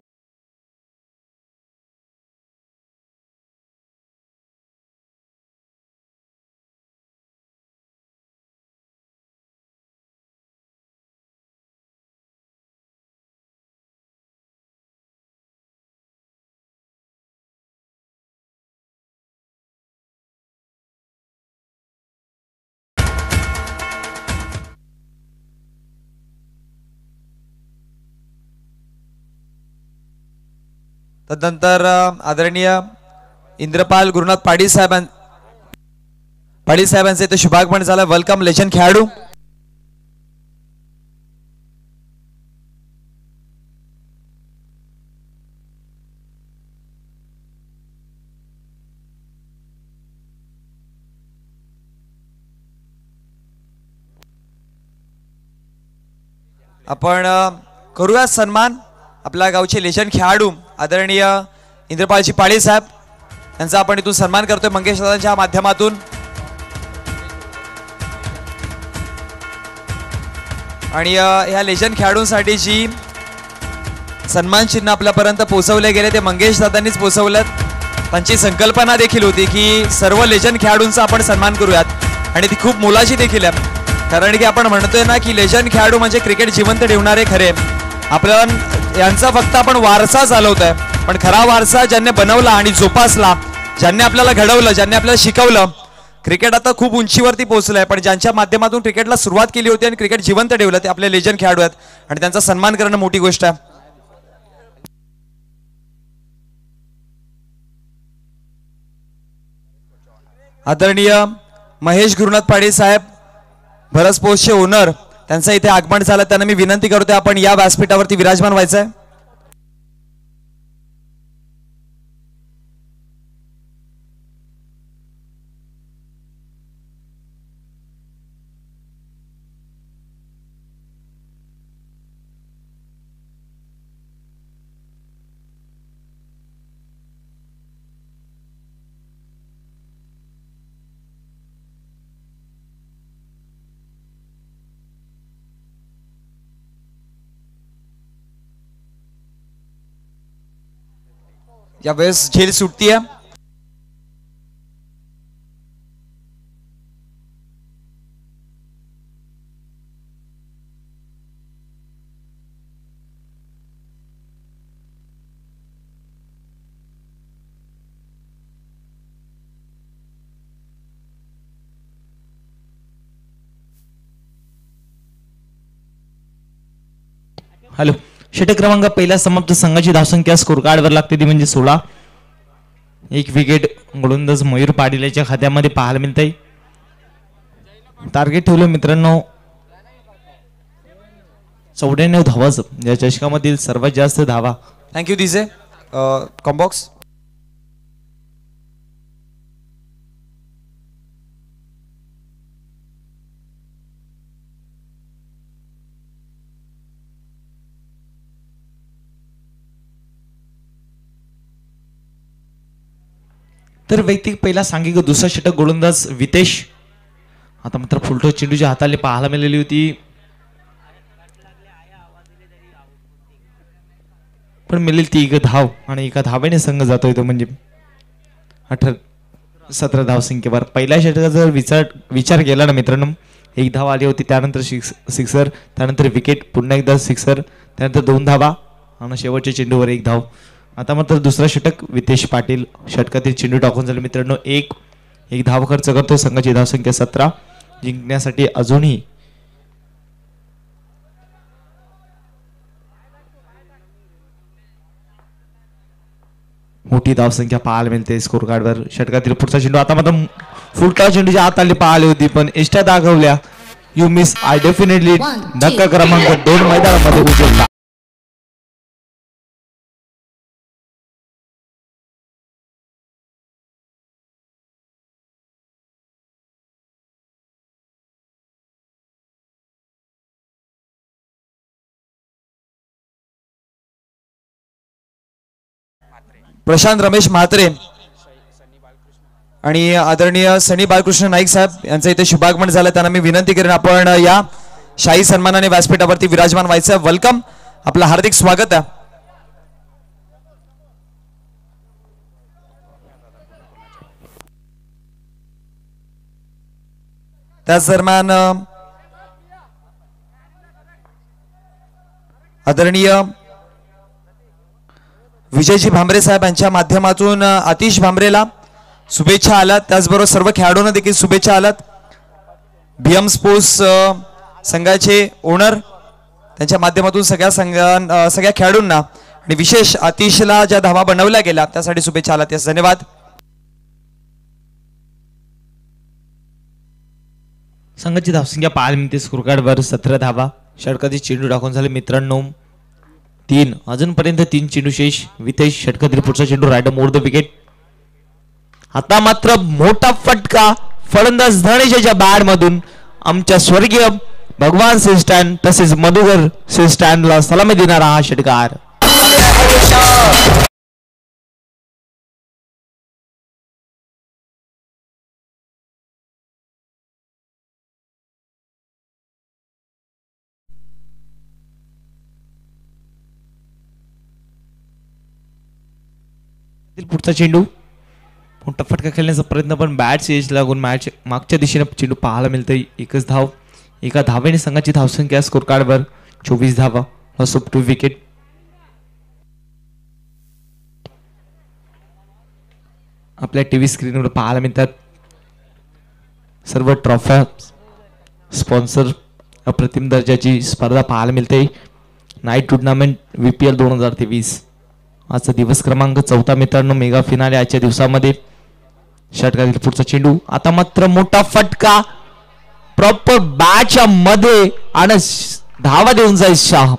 तदनंतर आदरणीय इंद्रपाल गुरुनाथ पाटील साहेबांचे इथे शुभागमन झालं. वेलकम लेजंड खेळाडू. आपण करूया सन्मान आपल्या गावचे लेजंड खेळाडू आदरणीय इंद्रपालजी पाटील साहेब यांचा आपण इथून सन्मान करतोय मंगेश दादांच्या माध्यमातून. आणि ह्या लेजंड खेळाडूंसाठी जी सन्मान चिन्ह आपल्यापर्यंत पोहोचवले गेले ते मंगेश दादांनीच पोहोचवलं. त्यांची संकल्पना देखील होती की सर्व लेजंड खेळाडूंचा आपण सन्मान करूयात आणि ती खूप मोलाची देखील आहे. कारण की आपण म्हणतोय ना की लेजंड खेळाडू म्हणजे क्रिकेट जिवंत ठेवणारे खरे. आपल्याला यांचा फक्त आपण वारसा चालवतोय पण खरा वारसा ज्यांनी बनवला आणि जोपासला, ज्यांनी आपल्याला घडवलं, ज्यांनी आपल्याला शिकवलं. क्रिकेट आता खूप उंचीवरती पोहोचलंय पण ज्यांच्या माध्यमातून क्रिकेटला सुरुवात केली होती आणि क्रिकेट जिवंत ठेवलं ते आपले लेजंड खेळाडू आहेत आणि त्यांचा सन्मान करणं मोठी गोष्ट आहे. आदरणीय महेश गुरुनाथ पाटील साहेब भरत स्पोर्ट्सचे ओनर त्यांचं इथे आगमन झालं. त्यांना मी विनंती करतोय आपण या व्यासपीठावरती विराजमान व्हायचंय. यावेळेस झेल सुटतीये. हॅलो, षटक क्रमांक पहिल्या समाप्त संघाची धावसंख्या स्कोर कार्डवर लागते ती म्हणजे 16. एक विकेट गोलंदाज मयूर पाटील याच्या खात्यामध्ये पाहायला मिळते. टार्गेट ठेवलं मित्रांनो 94 धावाच या चषकामधील सर्वात जास्त धावा. Thank you DJ Combox. तर वैयक्तिक पहिला सांघिक दुसरा षटक गोलंदाज वितेश. आता मात्र फुलटो चेंडूच्या हाताले पाहायला मिळालेली होती, पण मिळेल ती एक धाव आणि एका धावेने संघ जातोय तो म्हणजे 17 धावसंख्येवर. पहिल्या षटकाचा जर विचार केला ना मित्रांनो, एक धाव आली होती, त्यानंतर सिक्सर, त्यानंतर विकेट, पुन्हा एकदा सिक्सर, त्यानंतर 2 धावा आणि शेवटच्या चेंडूवर 1 धाव. आता मात्र दुसरा षटक वितेश पाटील षटकातील चेंडू टाकून झाले मित्रांनो. एक धाव खर्च करतो. संघाची धावसंख्या 17. जिंकण्यासाठी अजूनही मोठी धावसंख्या पाहायला मिळते स्कोर कार्डवर. षटकातील पुढचा चेंडू आता मात्र फुलटा चेंडूच्या हाताले पाहिली होती, पण इष्टा दाखवल्या. You miss I definitely. धक्का क्रमांक 2 मैदानामध्ये उचलला. प्रशांत रमेश म्हात्रे आणि आदरणीय सनी बालकृष्ण नाईक साहेब यांचा इथे शुभागमन झालं. त्यांना मी विनंती करेन आपण या शाही सन्मानाने व्यासपीठावरती विराजमान व्हायचं. वेलकम, आपलं हार्दिक स्वागत आहे. त्याच दरम्यान आदरणीय विजयजी भांबरे साहेब यांच्या माध्यमातून आतिश भांबरेला शुभेच्छा आल्यात. त्याचबरोबर सर्व खेळाडूंना देखील शुभेच्छा आल्यात. बीएम स्पोर्ट्स संघाचे ओनर त्यांच्या माध्यमातून सगळ्या खेळाडूंना आणि विशेष आतिशला ज्या धावा बनवल्या गेल्या त्यासाठी शुभेच्छा आल्यात. यास धन्यवाद. संघाची धावसंख्या पाहायला मिळते स्कोर कार्डवर 17 धावा. षटकातील चेंडू टाकून झाले मित्रांनो 3. अजूनपर्यंत 3 चेंडू शेष. वितेश षटकातील पुढचा चेंडू राईट मोर द विकेट. आता मात्र मोठा फटका फलंदाज धनेशच्या बॅट मधून आमच्या स्वर्गीय भगवान सिस्टॅन तसेच मधुकर सिस्टॅनला सलामी देणारा हा षटकार. पुढचा चेंडू मोठा फटका खेळण्याचा प्रयत्न, पण बॅट एज लागून मॅच मागच्या दिशेने चेंडू पाहायला मिळतोय. एकच धाव. एका धावेने संघाची धावसंख्या स्कोर कार्डवर 24 धावा. Loss of 2 wicket. आपल्या टीव्ही स्क्रीनवर पाहायला मिळतात सर्व ट्रॉफ्या. स्पॉन्सर अप्रतिम दर्जाची स्पर्धा पाहायला मिळते. Night tournament VPL 2023. आजचा दिवस क्रमांक 4 मित्रांनो. मेगा फिनाले आजच्या दिवसामध्ये. षटकातील पुढचा चेंडू आता मात्र मोठा फटका प्रॉपर बॅटच्या मध्ये आणि धावा देऊन जाईल शाह.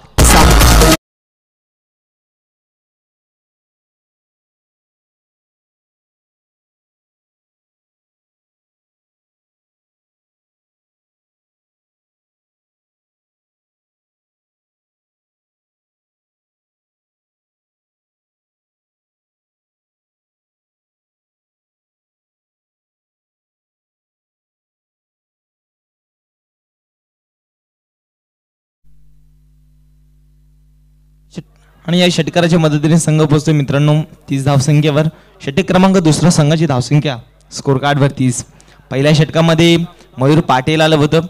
आणि या षटकाराच्या मदतीने संघ पोहोचतोय मित्रांनो 30 धावसंख्येवर. षटक क्रमांक दुसरा संघाची धावसंख्या स्कोर कार्डवर 30. पहिल्या षटकामध्ये मयूर पाटील आलं होतं.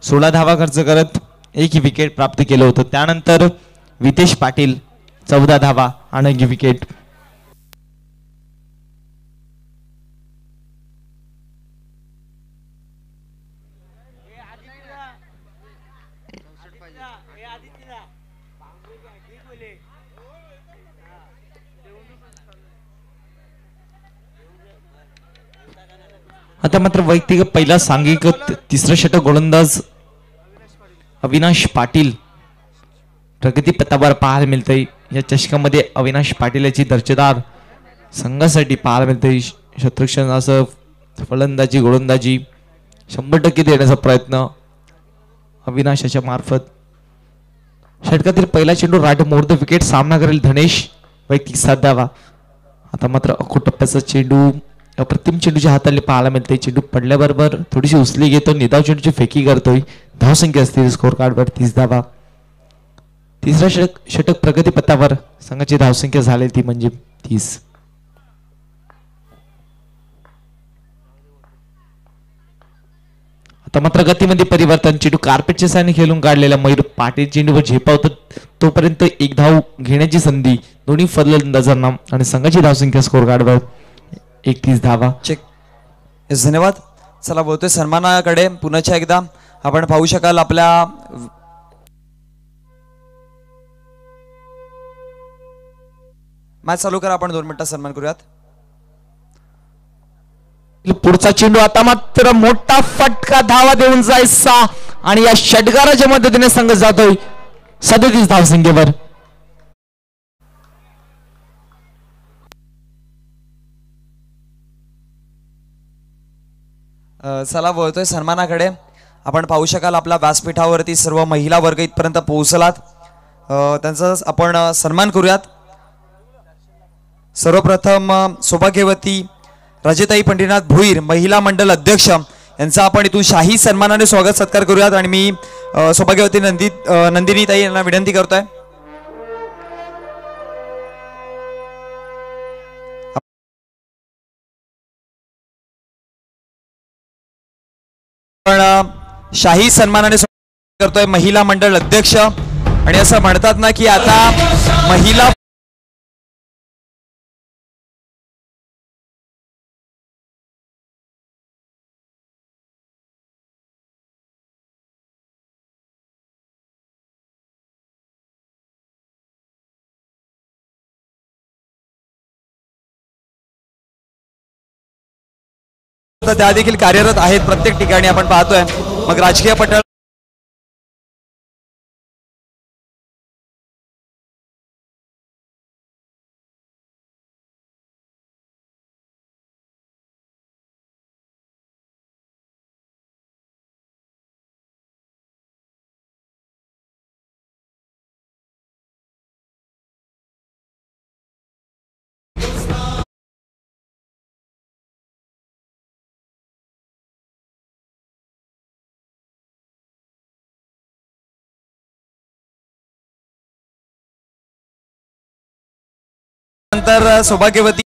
16 धावा खर्च करत 1 विकेट प्राप्त केलं होतं. त्यानंतर वितेश पाटील 14 धावा आणि 1 विकेट. आता मात्र वैयक्तिक पहिला सांघिक तिसरं षटक गोलंदाज अविनाश पाटील प्रगती पथावर पाहायला मिळतंय. या चषकामध्ये अविनाश पाटील याची दर्जेदार संघासाठी पाहायला मिळते. शत्रुक्षण असं फलंदाजी गोलंदाजी 100% देण्याचा प्रयत्न अविनाशाच्या मार्फत. षटकातील पहिला चेंडू राईट मोर द विकेट. सामना करेल धनेश. वैयक्तिक 7 धावा. आता मात्र अखो टप्प्याचा चेंडू अप्रतिम चेंडूच्या हाताले पाहायला मिळते. चेंडू पडल्याबरोबर थोडीशी उचली घेतो, निदाव चेंडूची फेकी करतोय. धावसंख्या असते स्कोर कार्डवर 30 धावा. तिसरा षटक प्रगती पथावर संघाची धावसंख्या झाली ती म्हणजे 30. आता मात्र गतीमध्ये परिवर्तन. चेंडू कार्पेटच्या साहाय्याने खेळून काढलेला मयूर पाटील चेंडूवर झेपावतात. तोपर्यंत एक धाव घेण्याची संधी दोन्ही फलंदाजांना आणि संघाची धावसंख्या स्कोर कार्डवर 31 धावा. चेक. धन्यवाद. चला बोलतोय सन्मानाकडे पुन्हा एकदा आपण पाहू शकाल आपल्या मॅच चालू करा. आपण 2 मिनिटात सन्मान करूयात. पुढचा चेंडू आता मात्र मोठा फटका धावा देऊन जायचा आणि या षटकाराच्या मदतीने संघ जातोय 37 धावसंख्येवर. चला बोलतोय सन्मानाकडे आपण पाहू शकाल आपल्या व्यासपीठावरती सर्व महिला वर्ग इथपर्यंत पोहोचलात. त्यांचा आपण सन्मान करूयात. सर्वप्रथम सौभाग्यवती रजताई पंढरीनाथ भोईर महिला मंडल अध्यक्ष यांचा आपण इथून शाही सन्मानाने स्वागत सत्कार करूयात. आणि मी सौभाग्यवती नंदिनी ताई यांना विनंती करतोय आपण शाही सन्मानाने स्वागत करतोय महिला मंडळ अध्यक्ष. आणि असं म्हणतात ना की आता महिला त्या देखील कार्यरत आहेत प्रत्येक ठिकाणी आपण पाहतोय. मग राजकीय पटल नंतर सौभाग्यवती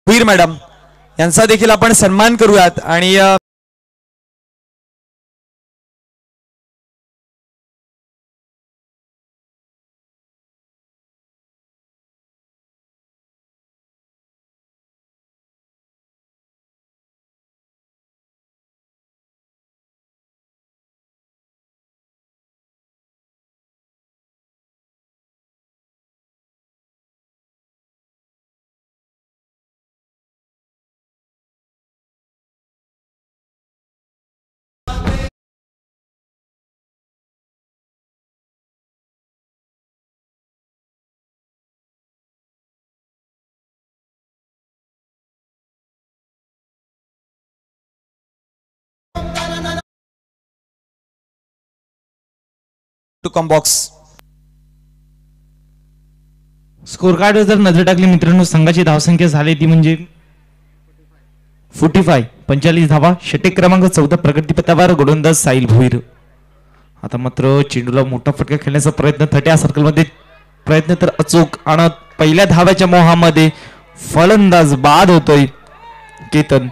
भोईर मॅडम यांचा देखील आपण सन्मान करूयात. आणि टू कम बॉक्स. स्कोर कार्डवर जर नजर टाकली मित्रांनो, संघाची धावसंख्या झाली ती म्हणजे 45 धावा. षटक क्रमांक 14 प्रगतीपथावर गोलंदाज साहिल भोईर. आता मात्र चेंडूला मोठा फटका खेळण्याचा प्रयत्न, 30 सर्कलमध्ये प्रयत्न तर अचूक आणि पहिल्या धाव्याच्या मोहामध्ये फलंदाज बाद होतोय केतन.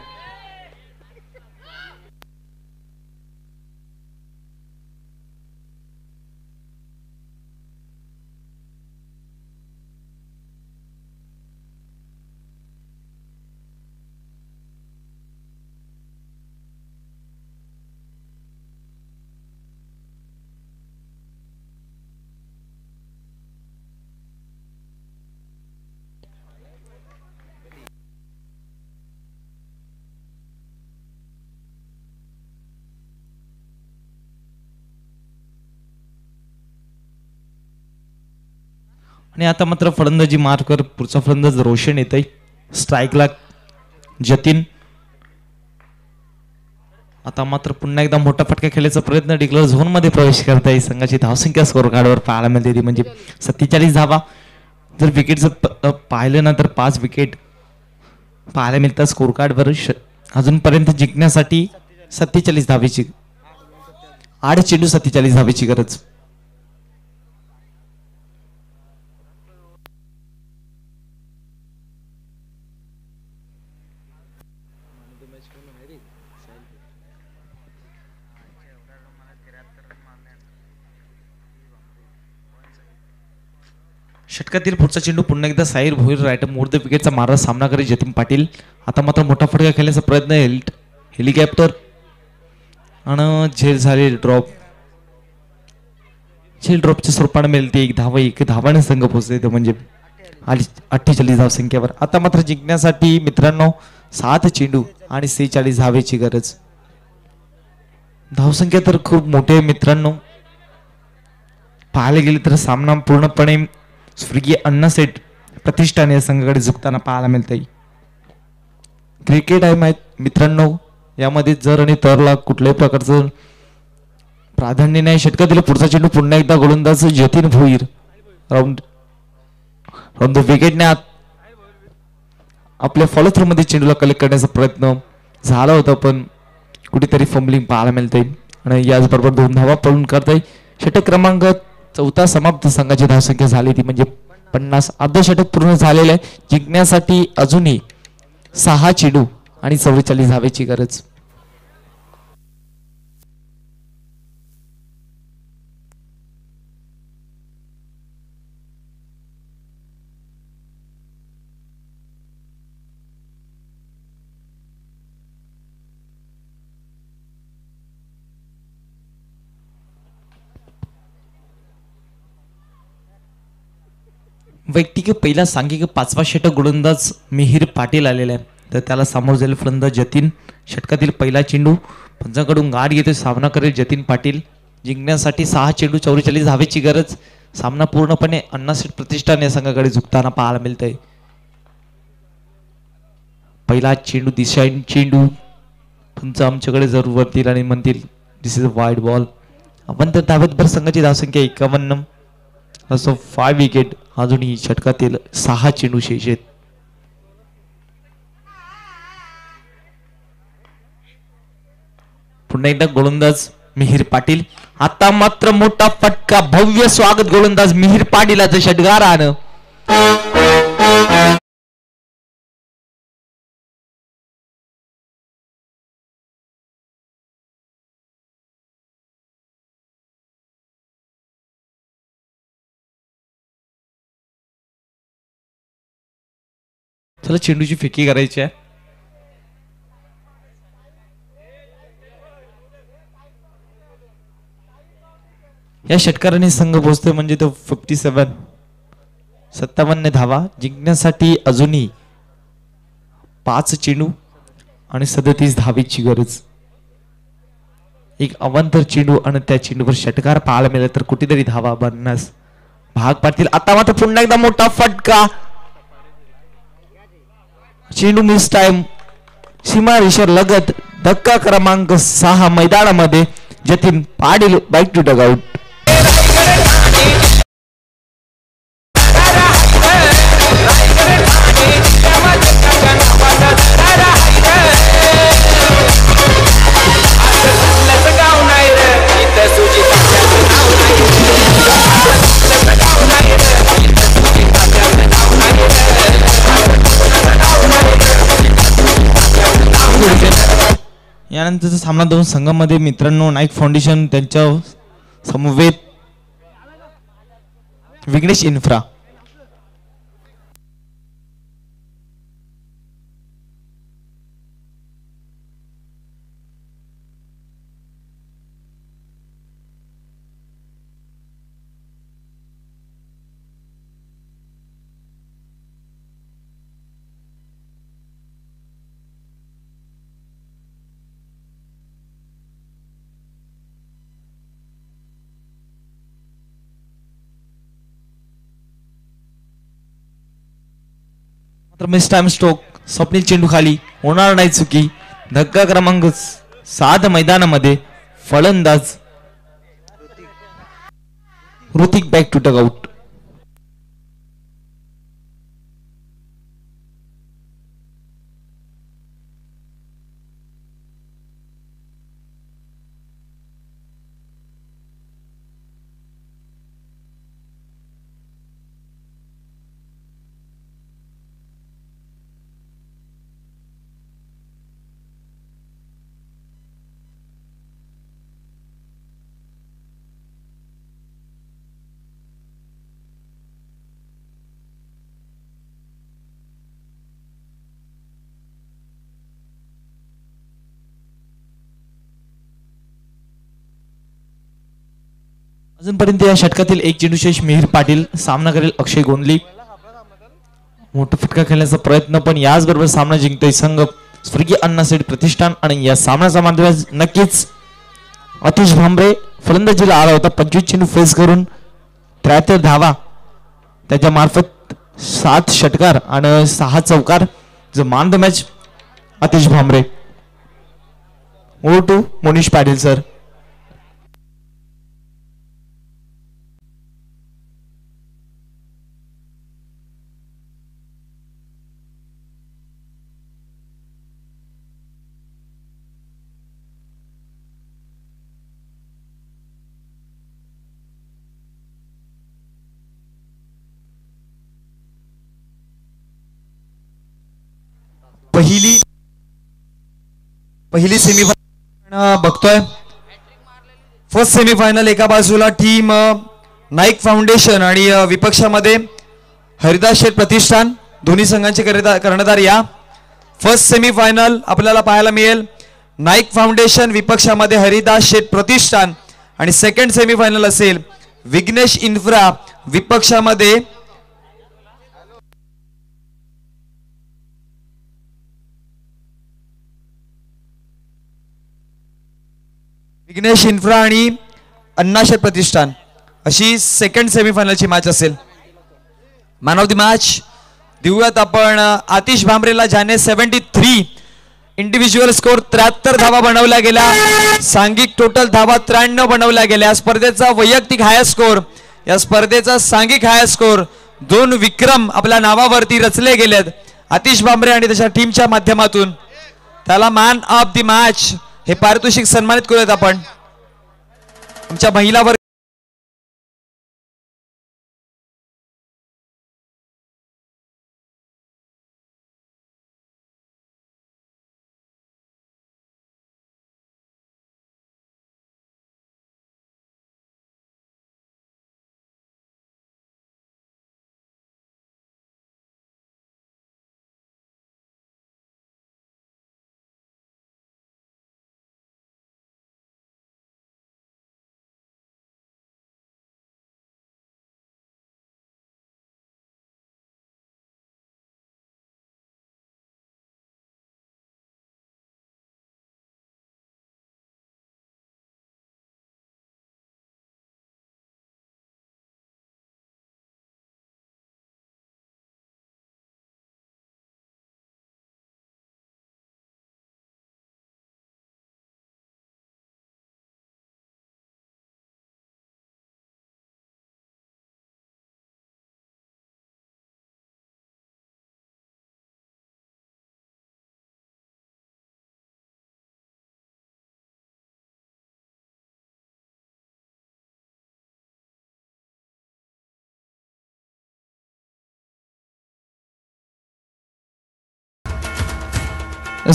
आणि आता मात्र फलंदाजी मार्कर पुढचा फलंदाज रोशन येत आहे. स्ट्राईकला जतीन. आता मात्र पुन्हा एकदा मोठा फटका खेळण्याचा प्रयत्न, डिक्लेअर झोन मध्ये प्रवेश करत आहे. संघाची धावसंख्या स्कोर कार्डवर पाहायला मिळते ती म्हणजे 47 धावा. जर विकेटचं पाहिलं ना तर 5 विकेट पाहायला मिळतात स्कोर कार्डवर. अजूनपर्यंत जिंकण्यासाठी 47 धावेची 8 चेंडू 47 धावेची गरज. षटकातील पुढचा चेंडू पुन्हा एकदा Sahil Bhoir right over the विकेटचा मारा सामना करेल जतीन पाटील. आता मात्र मोठा फटका खेळण्याचा प्रयत्न, हेलिकॉप्टर आणि झेल झाले ड्रॉप. झेल ड्रॉपच्या स्वरूपाने मिळते 1 धावाने संघ पोहोचते म्हणजे 48 धावसंख्येवर. आता मात्र जिंकण्यासाठी मित्रांनो 7 चेंडू आणि 46 धावेची गरज. धावसंख्या तर खूप मोठी आहे मित्रांनो. पाहायला गेले तर सामना पूर्णपणे स्वर्गीय अण्णासेठ प्रतिष्ठान या संघाकडे झुकताना पाहायला मिळते. क्रिकेट आहे माहित मित्रांनो, यामध्ये जर आणि तरला कुठल्याही प्रकारचं प्राधान्य नाही. षटकातील पुढचा चेंडू पुन्हा एकदा गोलंदाज जतीन भोईर राऊंड द विकेटने आपल्या फॉलो थ्रू मध्ये चेंडूला कलेक्ट करण्याचा प्रयत्न झाला होता पण कुठेतरी फंबलिंग पाहायला मिळते आणि याचबरोबर 2 धावा पळून करताय. षटक क्रमांक 14 समाप्त. संघाची धावसंख्या झाली ती म्हणजे 50. अर्ध षटक पूर्ण झालेलं आहे. जिंकण्यासाठी अजूनही 6 चेंडू आणि 44 धावेची गरज. वैयक्तिक पहिला सांघिक 5वा षटक गोलंदाज मिहिर पाटील आलेला आहे तर त्याला सामोर जाईल फलंदाज जतीन. षटकातील पहिला चेंडू पंचाकडून गाठ घेतो, सामना करेल जतीन पाटील. जिंकण्यासाठी 6 चेंडू 44 धावेची गरज. सामना पूर्णपणे अण्णासेठ प्रतिष्ठान या संघाकडे झुकताना पाहायला मिळतंय. पहिला चेंडू दिशाहीन चेंडू. पंच आमच्याकडे जरूर वरतील आणि म्हणतील दिस इज अ वाईड बॉल. आपण तर धावेतभर संघाची धावसंख्या 51 असो 5 विकेट. अजूनही षटकातील 6 चेंडू शेष आहेत. पुन्हा एकदा गोलंदाज मिहिर पाटील. आता मात्र मोठा फटका, भव्य स्वागत गोलंदाज मिहिर पाटीलाचं षटकारानं. चला चेंडूची फेकी करायची आहे. या षटकाराने संघ पोहोचतोय म्हणजे तो 57 धावा. जिंकण्यासाठी अजूनही 5 चेंडू आणि 37 धावेची गरज. एक अवांतर चेंडू आणि त्या चेंडूवर षटकार पाहायला मिळाला तर कुठेतरी धावा बनण्यास भाग पाडतील. आता मात्र पुन्हा एकदा मोठा फटका, चेंडू मिस टाइम. सीमा रेषेवर लगत धक्का क्रमांक 6 मैदानामध्ये Jatin Patil back to dugout. यानंतरचा सामना दोन संघांमध्ये मित्रांनो नाईक फाउंडेशन त्यांच्या समवेत विघ्नेश इन्फ्रा. मात्र मिस टाइम स्ट्रोक स्वप्नील चेंडू खाली होणार नाही चुकी. धक्का क्रमांक 7 मैदानामध्ये फलंदाज ऋतिक बॅक टू टग आउट. अजूनपर्यंत या षटकातील एक चेंडूशेष मिहीर पाटील सामना करेल अक्षय गोंदली. मोठा फटका खेळण्याचा प्रयत्न पण याचबरोबर सामना जिंकतोय संघ स्वर्गीय अण्णासाहेब प्रतिष्ठान. आणि या सामन्याचा माध्यम नक्कीच अतिश भांबरे फलंदाजीला आला होता. 25 चेंडू फेस करून 73 धावा त्याच्या मार्फत 7 षटकार आणि 6 चौकार. जो man the match Atish Bhambare. Over two Monish Patil sir. पहिली सेमीफायनल बघतोय. फर्स्ट सेमीफायनल एका बाजूला टीम नाईक फाउंडेशन आणि विपक्षामध्ये हरिदास शेठ प्रतिष्ठान दोन्ही संघांचे कर्णधार. या फर्स्ट सेमीफायनल आपल्याला पाहायला मिळेल नाईक फाउंडेशन विपक्षामध्ये हरिदास शेठ प्रतिष्ठान. आणि सेकंड सेमीफायनल असेल विघ्नेश इन्फ्रा विपक्षामध्ये विघ्नेश इन्फ्रा आणि अण्णाशेठ प्रतिष्ठान अशी सेकंड सेमीफायनलची मॅच असेल. मॅन ऑफ द मॅच देऊयात आपण आतिश भांबरेला, ज्याने 73 इंडिव्हिज्युअल स्कोर 73 धावा बनवल्या गेल्या. सांघिक टोटल धावा 93 बनवल्या गेल्या. स्पर्धेचा वैयक्तिक हाय स्कोर, या स्पर्धेचा सांघिक हाय स्कोर 2 विक्रम आपल्या नावावरती रचले गेलेत. आतिश भांबरे आणि त्याच्या टीमच्या माध्यमातून त्याला मॅन ऑफ द मॅच हे पारितोषिक सन्मानित करूयात आपण. आमच्या महिला वर्ग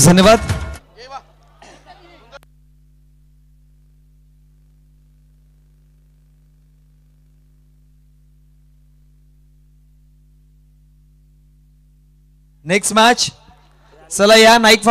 धन्यवाद. नेक्स्ट मॅच चला या नाईक